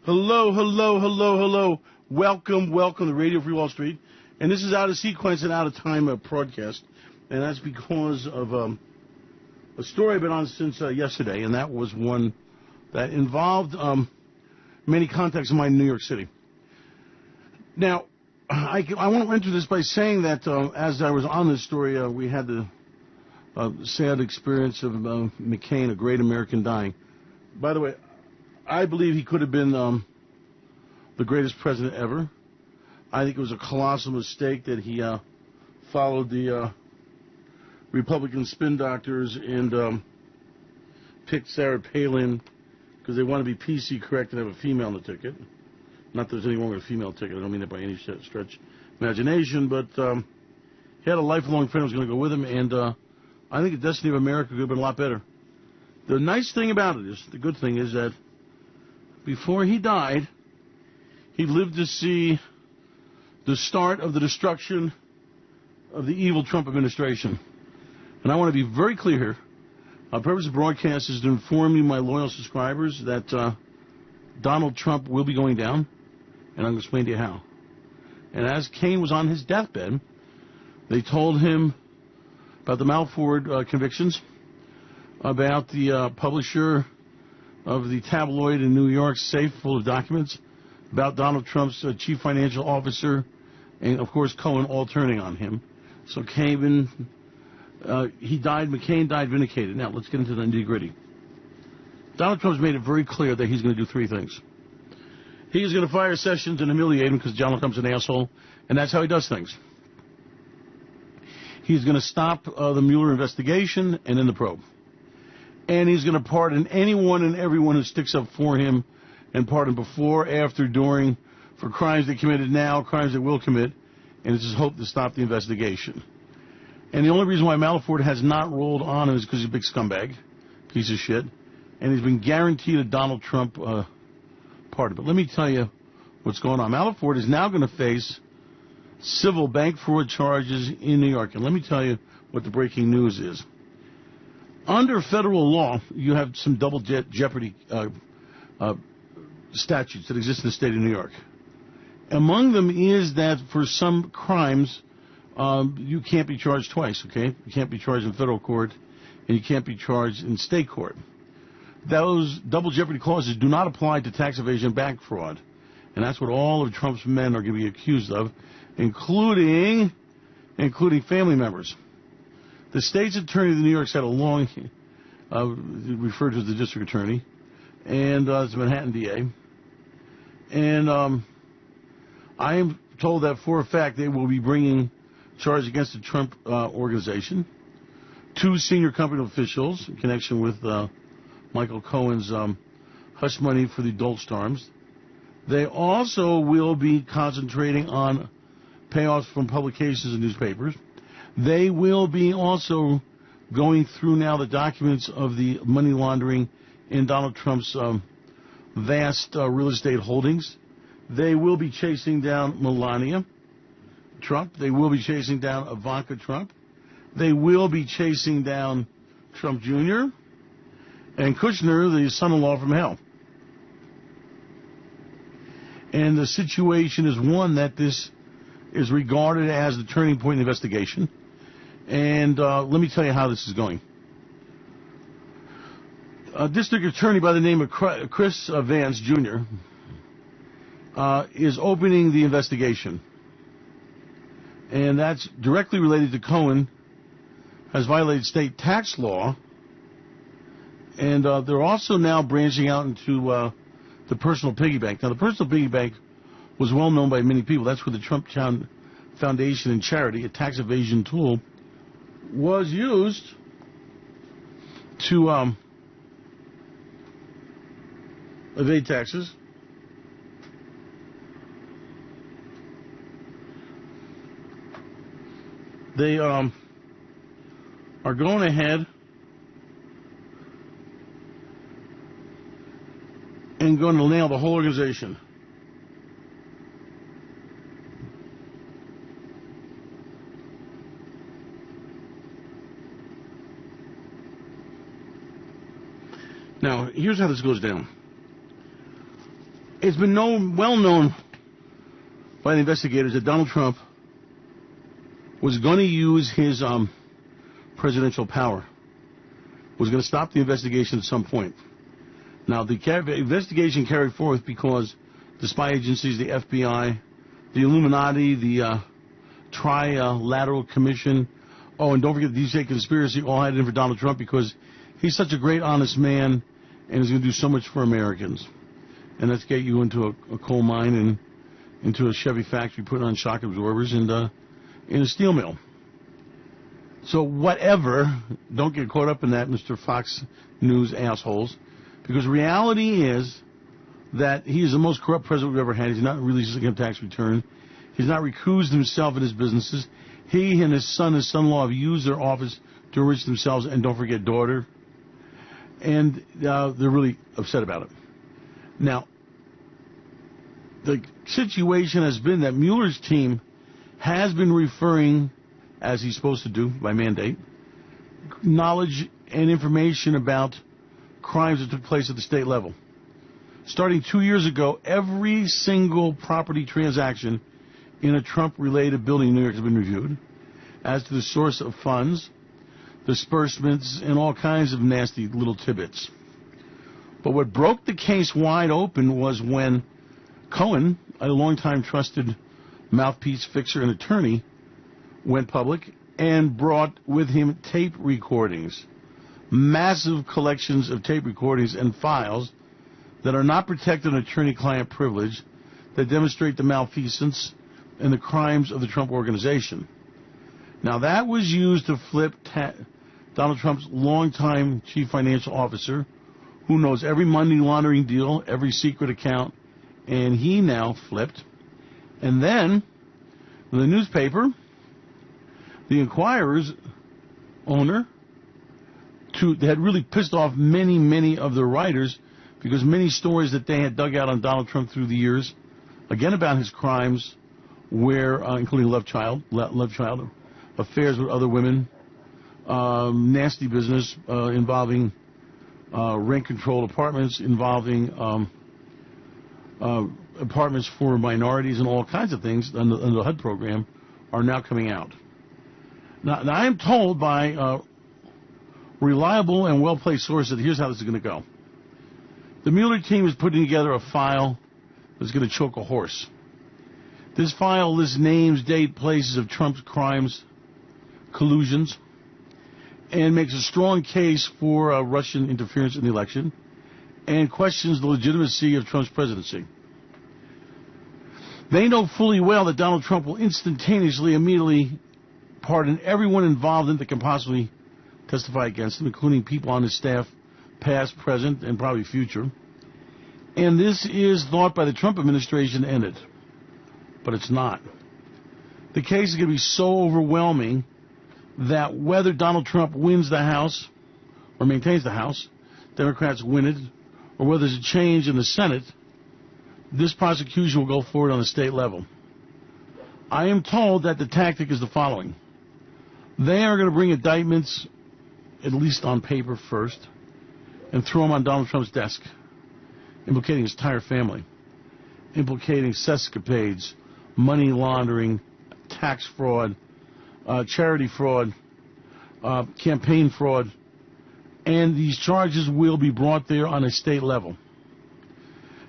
Hello, hello, hello, hello. Welcome to Radio Free Wall Street. And this is out of sequence and out of time broadcast. And that's because of a story I've been on since yesterday. And that was one that involved many contacts of mine in New York City. Now, I want to enter this by saying that as I was on this story, we had the sad experience of McCain, a great American, dying. By the way, I believe he could have been the greatest president ever. I think it was a colossal mistake that he followed the Republican spin doctors and picked Sarah Palin because they want to be PC correct and have a female on the ticket. Not that there's anything wrong with a female ticket. I don't mean that by any stretch imagination, but he had a lifelong friend who was going to go with him, and I think the destiny of America could have been a lot better. The nice thing about it is, the good thing is that before he died, he lived to see the start of the destruction of the evil Trump administration. And I want to be very clear here. Our purpose of broadcast is to inform you, my loyal subscribers, that Donald Trump will be going down, and I'm going to explain to you how. And as Cain was on his deathbed, they told him about the Malford convictions, about the publisher of the tabloid in New York, safe full of documents, about Donald Trump's chief financial officer, and, of course, Cohen all turning on him. So McCain died vindicated. Now, let's get into the nitty-gritty. Donald Trump's made it very clear that he's going to do three things. He's going to fire Sessions and humiliate him because Donald Trump's an asshole, and that's how he does things. He's going to stop the Mueller investigation and then the probe. And he's going to pardon anyone and everyone who sticks up for him, and pardon before, after, during, for crimes they committed now, crimes they will commit, and it's his hope to stop the investigation. And the only reason why Malford has not rolled on him is because he's a big scumbag, piece of shit, and he's been guaranteed a Donald Trump pardon. But let me tell you what's going on. Malford is now going to face civil bank fraud charges in New York, and let me tell you what the breaking news is. Under federal law, you have some double jeopardy statutes that exist in the state of New York. Among them is that for some crimes, you can't be charged twice, okay? You can't be charged in federal court, and you can't be charged in state court. Those double jeopardy clauses do not apply to tax evasion and bank fraud, and that's what all of Trump's men are going to be accused of, including family members. The state's attorney of New York's had a long, referred to as the district attorney, and it's a Manhattan DA. And I am told that for a fact they will be bringing charges against the Trump organization, 2 senior company officials in connection with Michael Cohen's hush money for the Dole Storms. They also will be concentrating on payoffs from publications and newspapers. They will be also going through now the documents of the money laundering in Donald Trump's vast real estate holdings. They will be chasing down Melania Trump. They will be chasing down Ivanka Trump. They will be chasing down Trump Jr. and Kushner, the son-in-law from hell. And the situation is one that this is regarded as the turning point in the investigation. And let me tell you how this is going. A district attorney by the name of Chris Vance, Jr. Is opening the investigation. And that's directly related to Cohen, has violated state tax law. And they're also now branching out into the personal piggy bank. Now, the personal piggy bank was well known by many people. That's where the Trump Foundation and charity, a tax evasion tool, was used to evade taxes. They are going ahead and going to nail the whole organization. Now, here's how this goes down. It's been well known by the investigators that Donald Trump was going to use his presidential power, was going to stop the investigation at some point. Now, the investigation carried forth because the spy agencies, the FBI, the Illuminati, the Trilateral Commission, and don't forget the DJ conspiracy, all had it in for Donald Trump because he's such a great, honest man, and he's going to do so much for Americans. And let's get you into a coal mine and into a Chevy factory, putting on shock absorbers, and in a steel mill. So whatever, don't get caught up in that, Mr. Fox News assholes, because reality is that he is the most corrupt president we've ever had. He's not released his income tax return. He's not recused himself in his businesses. He and his son-in-law have used their office to enrich themselves, and don't forget daughter. And they're really upset about it. Now, the situation has been that Mueller's team has been referring, as he's supposed to do by mandate, knowledge and information about crimes that took place at the state level. Starting 2 years ago, every single property transaction in a Trump-related building in New York has been reviewed as to the source of funds, disbursements, and all kinds of nasty little tidbits. But what broke the case wide open was when Cohen, a longtime trusted mouthpiece, fixer, and attorney, went public and brought with him tape recordings, massive collections of tape recordings and files that are not protected in attorney-client privilege that demonstrate the malfeasance and the crimes of the Trump organization. Now, that was used to flip Donald Trump's longtime chief financial officer, who knows every money laundering deal, every secret account, and he now flipped. And then, the newspaper, the Inquirer's owner, they had really pissed off many of the writers because many stories that they had dug out on Donald Trump through the years, again about his crimes, where including love child affairs with other women, nasty business involving rent-controlled apartments, involving apartments for minorities, and all kinds of things under the HUD program are now coming out. Now I am told by reliable and well-placed sources that here's how this is going to go. The Mueller team is putting together a file that's going to choke a horse. This file lists names, date, places of Trump's crimes, collusions, and makes a strong case for Russian interference in the election and questions the legitimacy of Trump's presidency. They know fully well that Donald Trump will immediately pardon everyone involved in that can possibly testify against him, including people on his staff, past, present, and probably future. And this is thought by the Trump administration to end it. But it's not. The case is going to be so overwhelming that whether Donald Trump wins the House or maintains the House, Democrats win it, or whether there's a change in the Senate, this prosecution will go forward on the state level. I am told that the tactic is the following. They are going to bring indictments, at least on paper first, and throw them on Donald Trump's desk, implicating his entire family, implicating sescapades, money laundering, tax fraud, charity fraud, campaign fraud, and these charges will be brought there on a state level.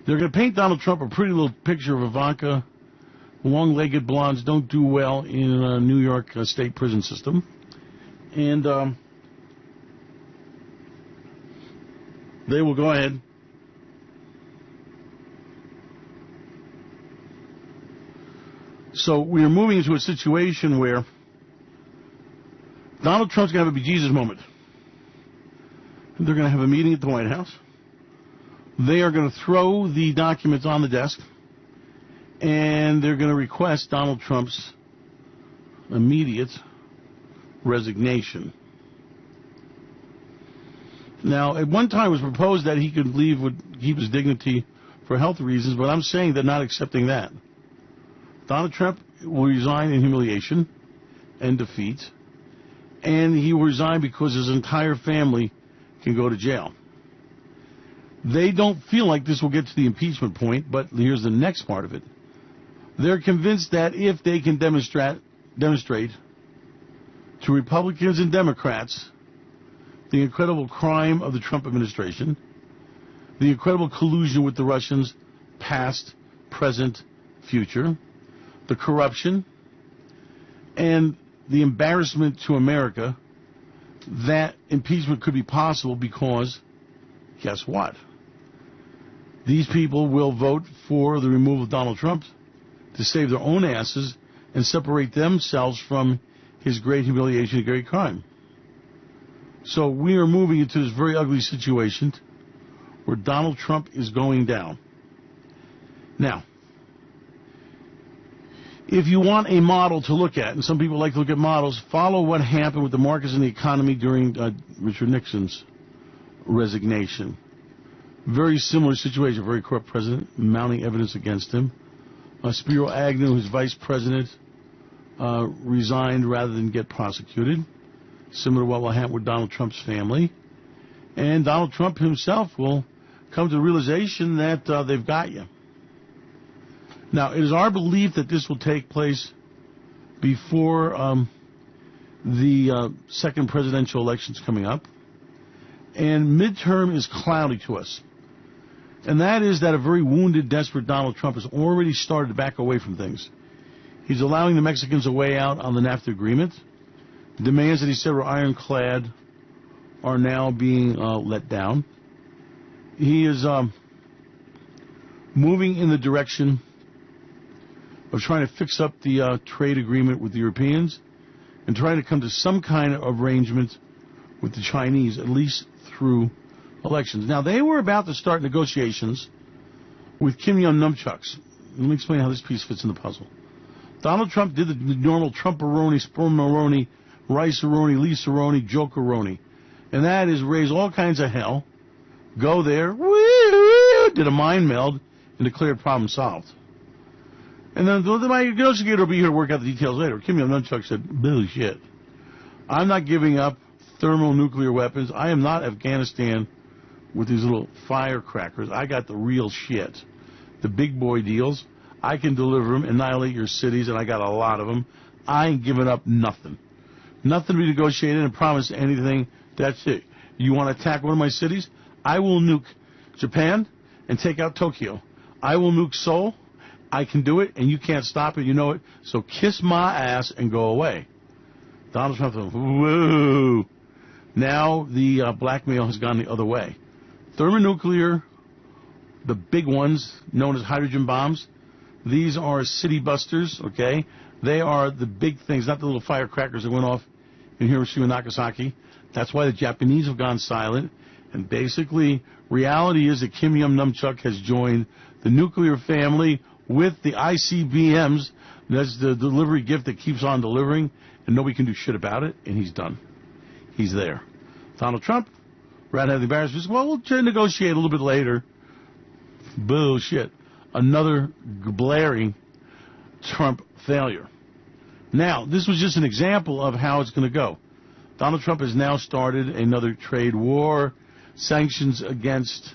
They're going to paint Donald Trump a pretty little picture of Ivanka. Long-legged blondes don't do well in a New York state prison system. And they will go ahead So we are moving into a situation where Donald Trump's going to have a bejesus moment. They're going to have a meeting at the White House. They are going to throw the documents on the desk, and they're going to request Donald Trump's immediate resignation. Now, at one time it was proposed that he could leave, would keep his dignity for health reasons, but I'm saying they're not accepting that. Donald Trump will resign in humiliation and defeat, and he will resign because his entire family can go to jail. They don't feel like this will get to the impeachment point, but here's the next part of it. They're convinced that if they can demonstrate to Republicans and Democrats the incredible crime of the Trump administration, the incredible collusion with the Russians, past, present, future, the corruption, and the embarrassment to America, that impeachment could be possible because, guess what? These people will vote for the removal of Donald Trump to save their own asses and separate themselves from his great humiliation and great crime. So we are moving into this very ugly situation where Donald Trump is going down. Now, if you want a model to look at, and some people like to look at models, follow what happened with the markets and the economy during Richard Nixon's resignation. Very similar situation, very corrupt president, mounting evidence against him. Spiro Agnew, who's vice president, resigned rather than get prosecuted, similar to what will happen with Donald Trump's family. And Donald Trump himself will come to the realization that they've got you. Now, it is our belief that this will take place before the second presidential elections coming up. And midterm is cloudy to us. And that is that a very wounded, desperate Donald Trump has already started to back away from things. He's allowing the Mexicans a way out on the NAFTA agreement. Demands that he said were ironclad are now being let down. He is moving in the direction of trying to fix up the trade agreement with the Europeans and trying to come to some kind of arrangement with the Chinese, at least through elections. Now, they were about to start negotiations with Kim Jong-nunchucks. Let me explain how this piece fits in the puzzle. Donald Trump did the normal Trump-a-roni, sperm-a-roni, rice-a-roni, Lisa-roni, joke-a-roni. And that is raise all kinds of hell, go there, did a mind meld, and declared problem solved. And then my negotiator will be here to work out the details later. Kim Jong-nunchuk said, bullshit. I'm not giving up thermonuclear weapons. I am not Afghanistan with these little firecrackers. I got the real shit. The big boy deals. I can deliver them, annihilate your cities, and I got a lot of them. I ain't giving up nothing. Nothing to be negotiated and promised anything. That's it. You want to attack one of my cities? I will nuke Japan and take out Tokyo. I will nuke Seoul. I can do it, and you can't stop it. You know it. So kiss my ass and go away. Donald Trump said, whoa. Now the blackmail has gone the other way. Thermonuclear, the big ones known as hydrogen bombs, these are city busters, okay? They are the big things, not the little firecrackers that went off in Hiroshima and Nagasaki. That's why the Japanese have gone silent. And basically, reality is that Kim Jong-nunchuk has joined the nuclear family with the ICBMs. That's the delivery gift that keeps on delivering, and nobody can do shit about it, and he's done. He's there. Donald Trump, rather than the embarrassment, well, we'll try to negotiate a little bit later. Bullshit. Another blaring Trump failure. Now, this was just an example of how it's going to go. Donald Trump has now started another trade war, sanctions against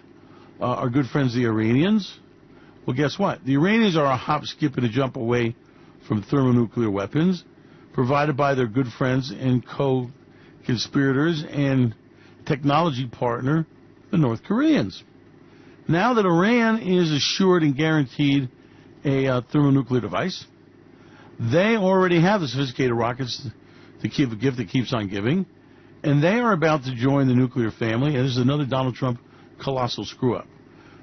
our good friends, the Iranians. Well, guess what? The Iranians are a hop, skip, and a jump away from thermonuclear weapons provided by their good friends and co-conspirators and technology partner, the North Koreans. Now that Iran is assured and guaranteed a thermonuclear device, they already have the sophisticated rockets to keep a gift that keeps on giving, and they are about to join the nuclear family, and this is another Donald Trump colossal screw-up.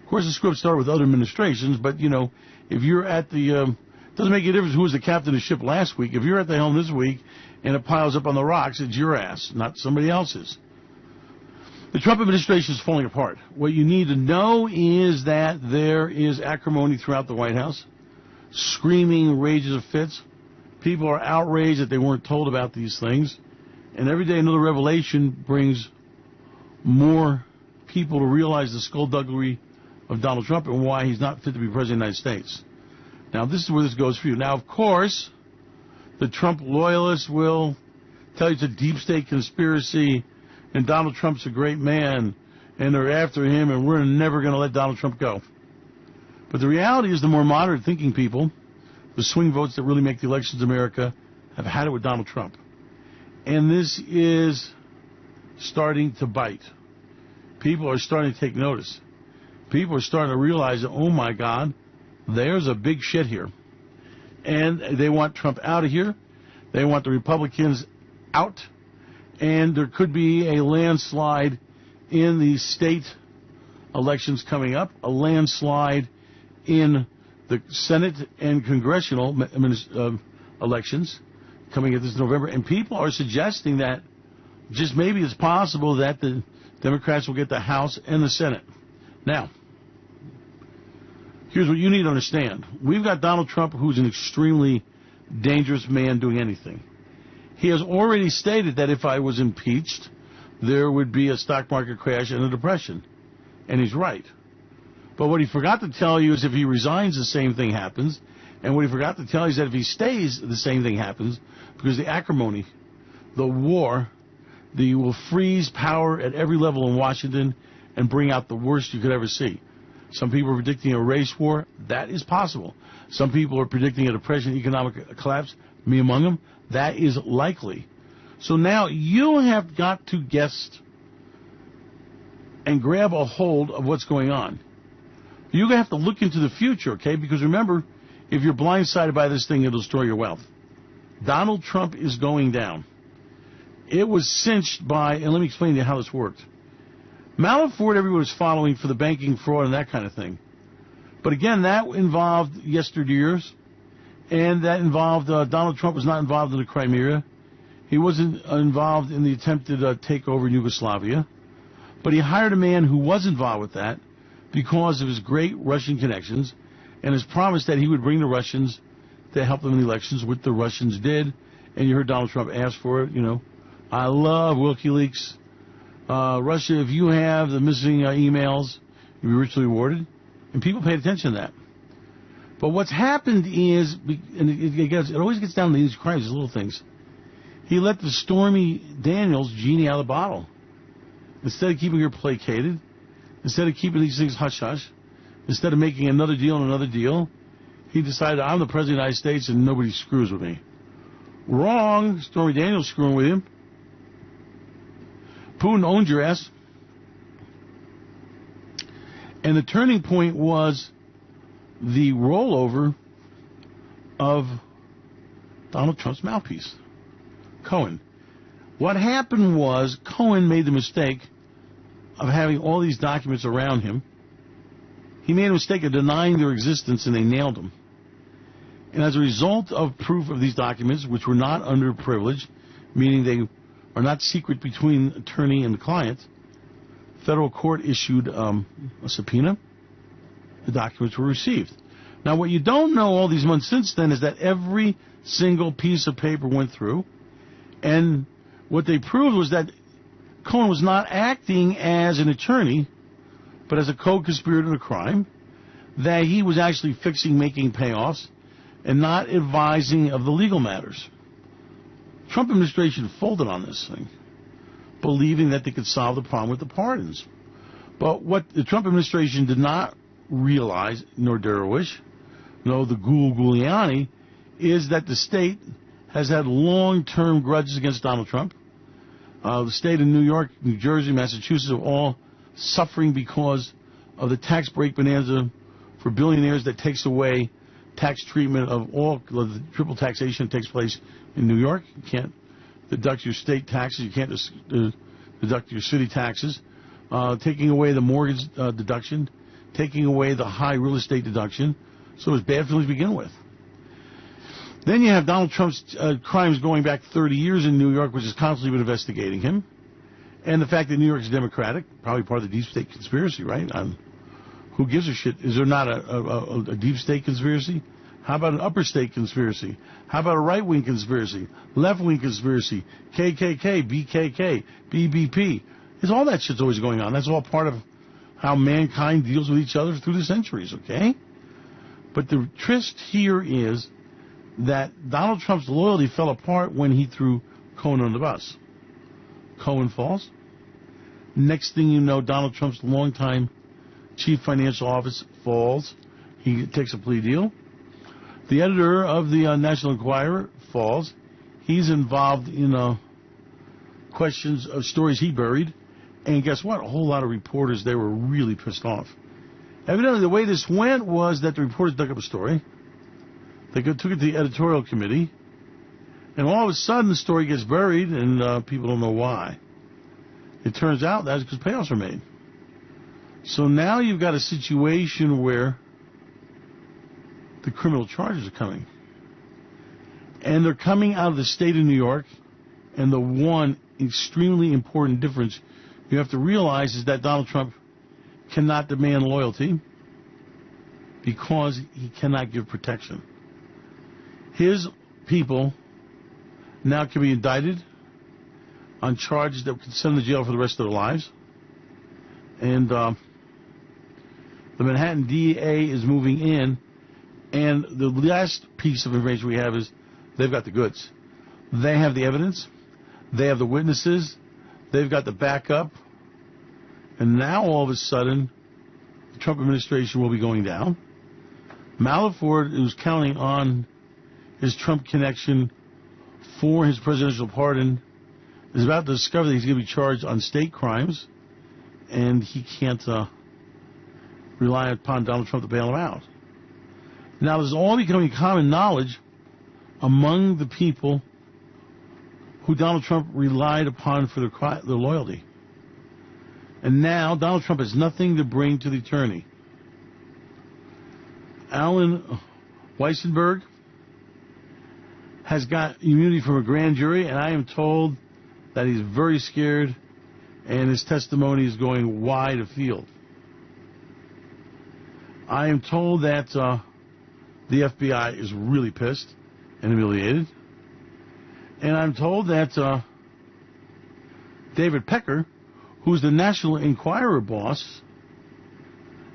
Of course, the screw-up started with other administrations, but, you know, if you're at the doesn't make any difference who was the captain of the ship last week. If you're at the helm this week and it piles up on the rocks, it's your ass, not somebody else's. The Trump administration is falling apart. What you need to know is that there is acrimony throughout the White House, screaming rages of fits. People are outraged that they weren't told about these things. And every day another revelation brings more people to realize the skullduggery of Donald Trump and why he's not fit to be president of the United States. Now, this is where this goes for you. Now, of course, the Trump loyalists will tell you it's a deep state conspiracy and Donald Trump's a great man and they're after him, and we're never going to let Donald Trump go. But the reality is the more moderate thinking people, the swing votes that really make the elections in America, have had it with Donald Trump. And this is starting to bite. People are starting to take notice. People are starting to realize that, oh my God, there's a big shit here. And they want Trump out of here. They want the Republicans out. And there could be a landslide in the state elections coming up, a landslide in the Senate and congressional elections coming at this November. And people are suggesting that just maybe it's possible that the Democrats will get the House and the Senate. Now, here's what you need to understand. We've got Donald Trump, who's an extremely dangerous man doing anything. He has already stated that if I was impeached, there would be a stock market crash and a depression. And he's right. But what he forgot to tell you is if he resigns, the same thing happens. And what he forgot to tell you is that if he stays, the same thing happens. Because the acrimony, the war, will freeze power at every level in Washington and bring out the worst you could ever see. Some people are predicting a race war. That is possible. Some people are predicting a depression, economic collapse. Me among them. That is likely. So now you have got to guess and grab a hold of what's going on. You're going to have to look into the future, okay? Because remember, if you're blindsided by this thing, it'll destroy your wealth. Donald Trump is going down. It was cinched by, and let me explain to you how this worked. Manafort, everyone was following for the banking fraud and that kind of thing. But again, that involved yesteryears, and that involved, Donald Trump was not involved in the Crimea. He wasn't involved in the attempted takeover in Yugoslavia. But he hired a man who was involved with that because of his great Russian connections and his promise that he would bring the Russians to help them in the elections, which the Russians did. And you heard Donald Trump ask for it, you know. I love WikiLeaks. Russia, if you have the missing emails, you'll be richly rewarded. And people paid attention to that. But what's happened is, and it always gets down to these crimes, these little things. He let the Stormy Daniels genie out of the bottle. Instead of keeping her placated, instead of keeping these things hush-hush, instead of making another deal and another deal, he decided, I'm the President of the United States and nobody screws with me. Wrong. Stormy Daniels screwing with him. Putin owned your ass. And the turning point was the rollover of Donald Trump's mouthpiece, Cohen. What happened was Cohen made the mistake of having all these documents around him. He made a mistake of denying their existence, and they nailed him. And as a result of proof of these documents, which were not under privilege, meaning they are not secret between attorney and the client, federal court issued a subpoena. The documents were received. Now, what you don't know all these months since then is that every single piece of paper went through, and what they proved was that Cohen was not acting as an attorney, but as a co-conspirator in a crime, that he was actually fixing, making payoffs, and not advising of the legal matters. Trump administration folded on this thing, believing that they could solve the problem with the pardons. But what the Trump administration did not realize, nor dare wish, no, the Giuliani, is that the state has had long-term grudges against Donald Trump. The state of New York, New Jersey, Massachusetts are all suffering because of the tax break bonanza for billionaires that takes away tax treatment of all the triple taxation that takes place in New York. You can't deduct your state taxes. You can't deduct your city taxes. Taking away the mortgage deduction. Taking away the high real estate deduction. So it's bad feelings to begin with. Then you have Donald Trump's crimes going back 30 years in New York, which has constantly been investigating him. And the fact that New York is Democratic, probably part of the deep state conspiracy, right? Who gives a shit? Is there not a deep state conspiracy? How about an upper state conspiracy? How about a right-wing conspiracy? Left-wing conspiracy? KKK, BKK, BBP. It's all that shit's always going on. That's all part of how mankind deals with each other through the centuries, okay? But the tryst here is that Donald Trump's loyalty fell apart when he threw Cohen on the bus. Cohen falls. Next thing you know, Donald Trump's longtime chief financial officer falls. He takes a plea deal. The editor of the National Enquirer falls. He's involved in questions of stories he buried. And guess what? A whole lot of reporters, they were really pissed off. Evidently, the way this went was that the reporters dug up a story. They took it to the editorial committee. And all of a sudden, the story gets buried, and people don't know why. It turns out that's because payoffs were made. So now you've got a situation where the criminal charges are coming. And they're coming out of the state of New York. And the one extremely important difference you have to realize is that Donald Trump cannot demand loyalty because he cannot give protection. His people now can be indicted on charges that could send them to jail for the rest of their lives. And the Manhattan DA is moving in. And the last piece of information we have is they've got the goods. They have the evidence. They have the witnesses. They've got the backup. And now all of a sudden, the Trump administration will be going down. Manafort, who's counting on his Trump connection for his presidential pardon, is about to discover that he's going to be charged on state crimes, and he can't rely upon Donald Trump to bail him out. Now, this is all becoming common knowledge among the people who Donald Trump relied upon for their loyalty. And now Donald Trump has nothing to bring to the attorney. Alan Weissenberg has got immunity from a grand jury, and I am told that he's very scared, and his testimony is going wide afield. I am told that the FBI is really pissed and humiliated. And I'm told that David Pecker, who's the National Enquirer boss,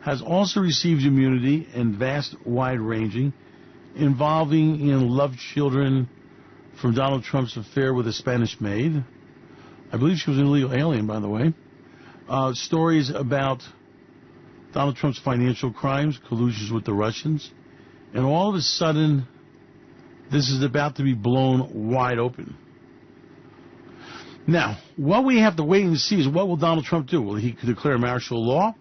has also received immunity and vast, wide-ranging, involving in love children from Donald Trump's affair with a Spanish maid. I believe she was an illegal alien, by the way. Stories about Donald Trump's financial crimes, collusions with the Russians. And all of a sudden, this is about to be blown wide open. Now, what we have to wait and see is what will Donald Trump do? Will he declare martial law?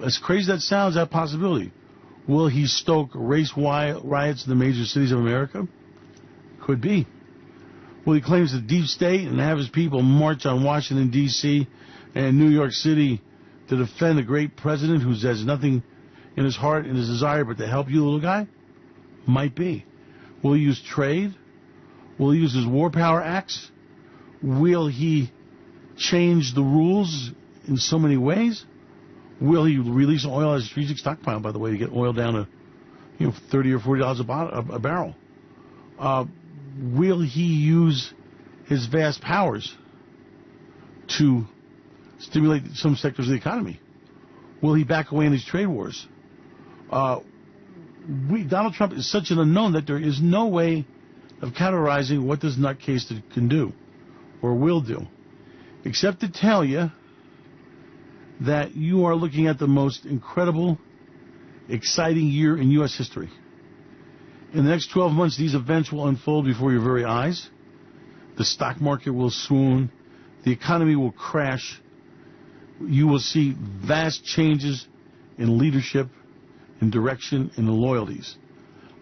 As crazy as that sounds, that possibility. Will he stoke race riots in the major cities of America? Could be. Will he claim it's a deep state and have his people march on Washington, D.C. and New York City to defend the great president who has nothing in his heart and his desire but to help you, little guy? Might be. Will he use trade? Will he use his war power acts? Will he change the rules in so many ways? Will he release oil as a strategic stockpile, by the way, to get oil down to $30 or $40 a barrel? Will he use his vast powers to stimulate some sectors of the economy? Will he back away in these trade wars? Donald Trump is such an unknown that there is no way of categorizing what this nutcase can do or will do, except to tell you that you are looking at the most incredible, exciting year in U.S. history. In the next 12 months, these events will unfold before your very eyes. The stock market will swoon. The economy will crash. You will see vast changes in leadership, in direction, and in loyalties.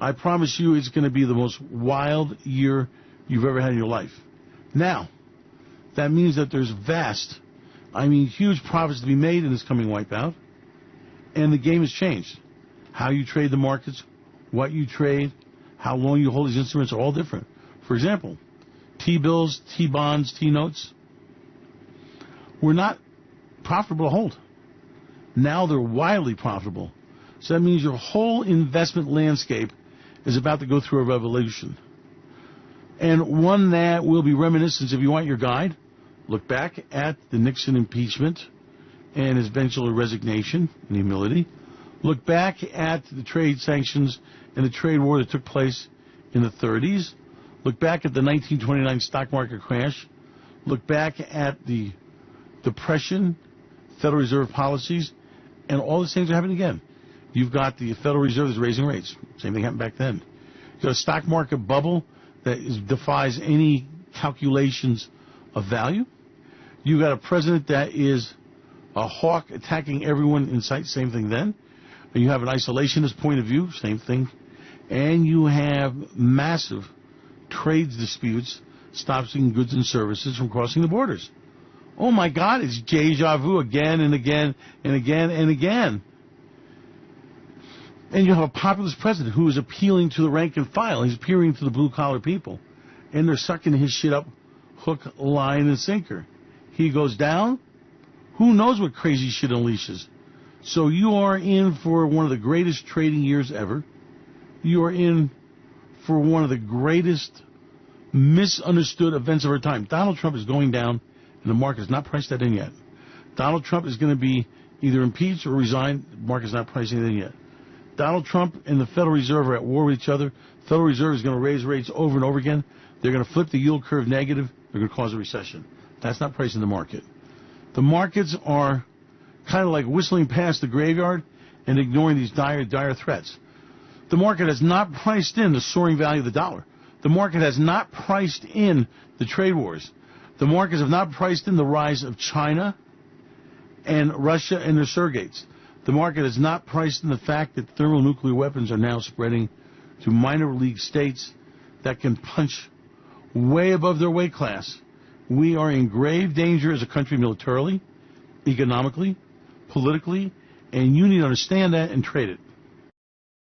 I promise you it's going to be the most wild year you've ever had in your life. Now, that means that there's huge profits to be made in this coming wipeout. And the game has changed. How you trade the markets, what you trade, how long you hold these instruments are all different. For example, T-bills, T-bonds, T-notes were not profitable to hold. Now they're wildly profitable. So that means your whole investment landscape is about to go through a revolution. And one that will be reminiscent, if you want your guide, look back at the Nixon impeachment and his eventual resignation and humility. Look back at the trade sanctions and the trade war that took place in the 30s. Look back at the 1929 stock market crash. Look back at the depression, Federal Reserve policies, and all these things are happening again. You've got the Federal Reserve is raising rates. Same thing happened back then. You've got a stock market bubble that defies any calculations of value. You've got a president that is a hawk attacking everyone in sight. Same thing then. And you have an isolationist point of view. Same thing. And you have massive trade disputes stopping goods and services from crossing the borders. Oh my God, it's deja vu again and again and again and again. And you have a populist president who is appealing to the rank and file. He's appealing to the blue-collar people. And they're sucking his shit up hook, line, and sinker. He goes down, who knows what crazy shit unleashes. So you are in for one of the greatest trading years ever. You are in for one of the greatest misunderstood events of our time. Donald Trump is going down, and the market is not priced that in yet. Donald Trump is going to be either impeached or resigned. The market is not pricing it in yet. Donald Trump and the Federal Reserve are at war with each other. The Federal Reserve is going to raise rates over and over again. They're going to flip the yield curve negative. They're going to cause a recession. That's not pricing the market. The markets are kind of like whistling past the graveyard and ignoring these dire threats. The market has not priced in the soaring value of the dollar. The market has not priced in the trade wars. The markets have not priced in the rise of China and Russia and their surrogates. The market has not priced in the fact that thermonuclear weapons are now spreading to minor league states that can punch way above their weight class. We are in grave danger as a country militarily, economically, politically, and you need to understand that and trade it.